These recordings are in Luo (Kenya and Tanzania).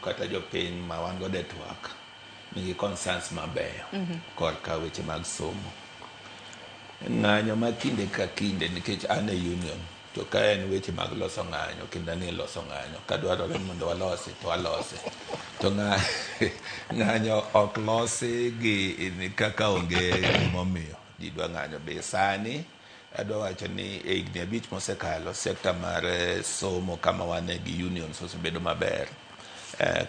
kata jopiny ma wan godo e twak nigi concerns mabeyo korka weche mag somo. Ng'anyo ma kinde ka kinde nikech an e union to ka en weche mag loso ng'anyo kendo ani loso ng'anyo ka dwarore mondo walosi to walose to ng'anyo ok losi gi kaka onge gimomiyo ji dwa ng'anyo. Be sani adwa wacho ni e higni 5 mosekalo sekta mar somo kama wan gi unions osebedo maber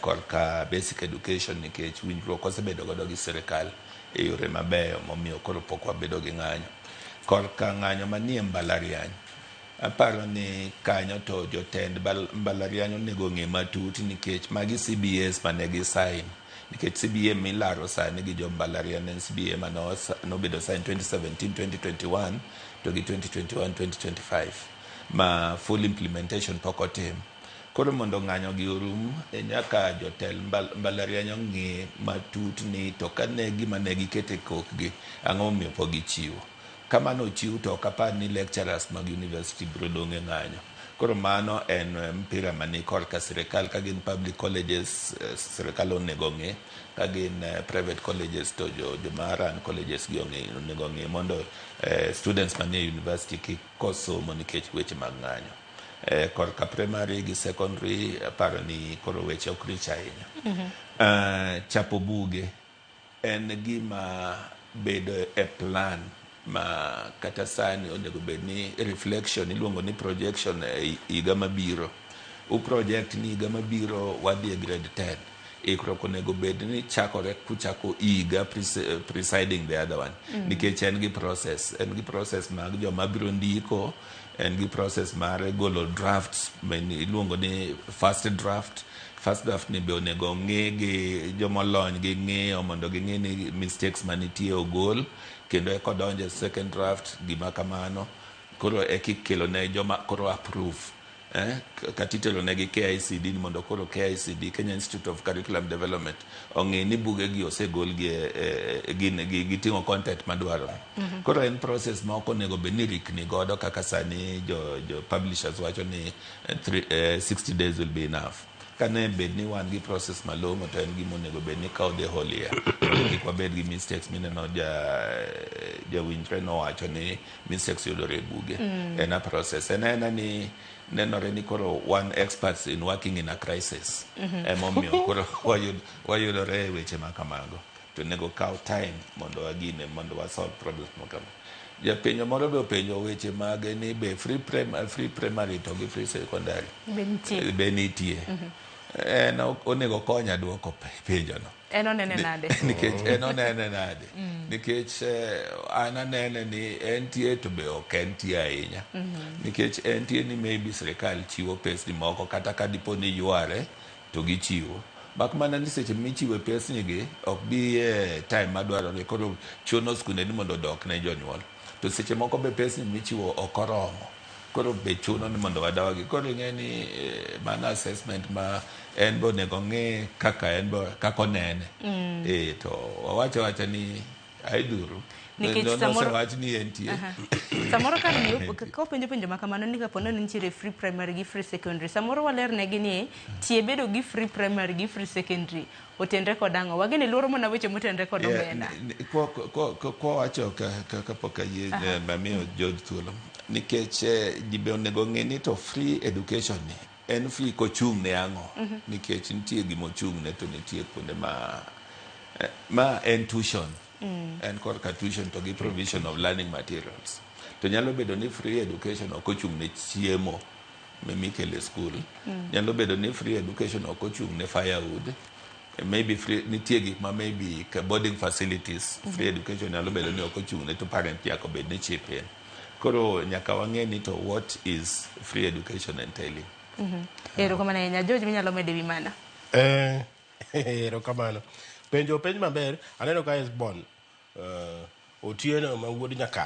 korka basic education nikech winjruok osebedo godo gi sirkal e yore mabeyo momiyo koro pok wabedo gi ng'anyo. Korka ng'anyo manie mbalariany, aparo ni kanyo to jotend mbalariany onego ng'e matut nikech magi CBAs mane gi sign, nikech CBA milaro sani gi jo mbalariany en CBA manobedo sign 2017-2021 to gi 2021-2025 ma full implementation pok otim. Koro mondo ng'anyo gi orum nyaka jotel mbalariany ong'e matut ni to ka ne gima ne gikete kokgi ang'o momiyo pok gichiwo. Kama nochiw to ok apar ni lecturers mag university biro dong' e ng'anyo. Koro mano en mpira mani korka sirkal. Ka gin public colleges sirkal onego ng'e, ka gin private colleges to jomaran colleges gi onego ng'e mondo students manie university kik kos somo nikech weche mag ng'anyo. Korka primary gi secondary aparo ni koro weche ok rich ahinya. Chapo buge en gima bedo e plan ma kata sani onego bed ni reflection iluongo ni projection higa mabiro. Project ni higa mabiro wadhi e grade 10. Ikruok onego bed ni chakore kuchako higa presiding the other one. Nikech en gi process mag joma biro ndiko, en gi process mar golo drafts iluongo ni first draft ni be onego ng'e gi jomolony gi ng'eyo mondo ging'e ni mistakes manitie ogol kendo eko donje second draft gima kamano. Koro ekikelo ne joma koro approve katitelo negi KICD ni mondo koro KICD Kenya Institute of Curriculum Development ong'e ni buge gi osegol gi ting'o content madwaro. Koro en process ma ok onego bed ni rikni godo kaka sani jo publishers wacho ni 60 days will be enough. Kane bed ni wan gi process malong'o to en gima onego bed ni kawo the whole year. Kik wabed gi mistakes mineno jawinjre nowacho ni mistakes yudore e buge. En a process. En ni nenore ni koro one experts in working in a crisis. Emomiyo koro wayudore e weche makamago. To nego kaw time mondo wa solve problems makamago. Japenjo moro be openjo weche mag ni be free primary to gi free secondary be nitie. Onego konya duoko penjono. En onene nade? Nikech an anene ni entie to be ok entie ahinya. Nikech entie ni maybe sirkal chiwo pesni moko kata ka dipo ni yware to gichiwo. Mak mana ni seche michiwe pesni gi ok bi time madwarore koro chuno skunde ni mondo dok ne jonyuol. To seche moko be pesni michiwo ok oromo. Koro be chuno ni mondo wadawagi. Koro ing'e ni mana assessment ma en bo nego ng'e kaka onene. To wawacho ni aidhuru. Nosewach ni entie. Samoro ka penjo makamano ni kapo ni nitiere free primary gi free secondary. Samoro waler negi ni tie bedo gi free primary gi free secondary otenre kod ang'o. Wageni luoro mana weche motenre kod omenda. Kwa wacho kapok ayie mamiyo George thuolo. Nikech ji be onego ng'e ni to free education ni en free kochung' ne ang'o. Nikech nitie gimochung' ne to nitie kuonde ma en tuition. En korka tuition to gi provision of learning materials. To nyalo bedo ni free education ok ochung' ne chiemo mikele school. Nyalo bedo ni free education ok ochung' ne firewood. Maybe nitie gik ma maybe boarding facilities. Free education nyalo bedo ni ok ochung' ne to parent yako bed ni chip in. Koro nyaka wang'e ni to what is free education entailing. Erokamano ahinya. George minyalo mede wi mana. Erokamano. Penj maber. Aneno ka Hesbon Otieno ma wuod nyaka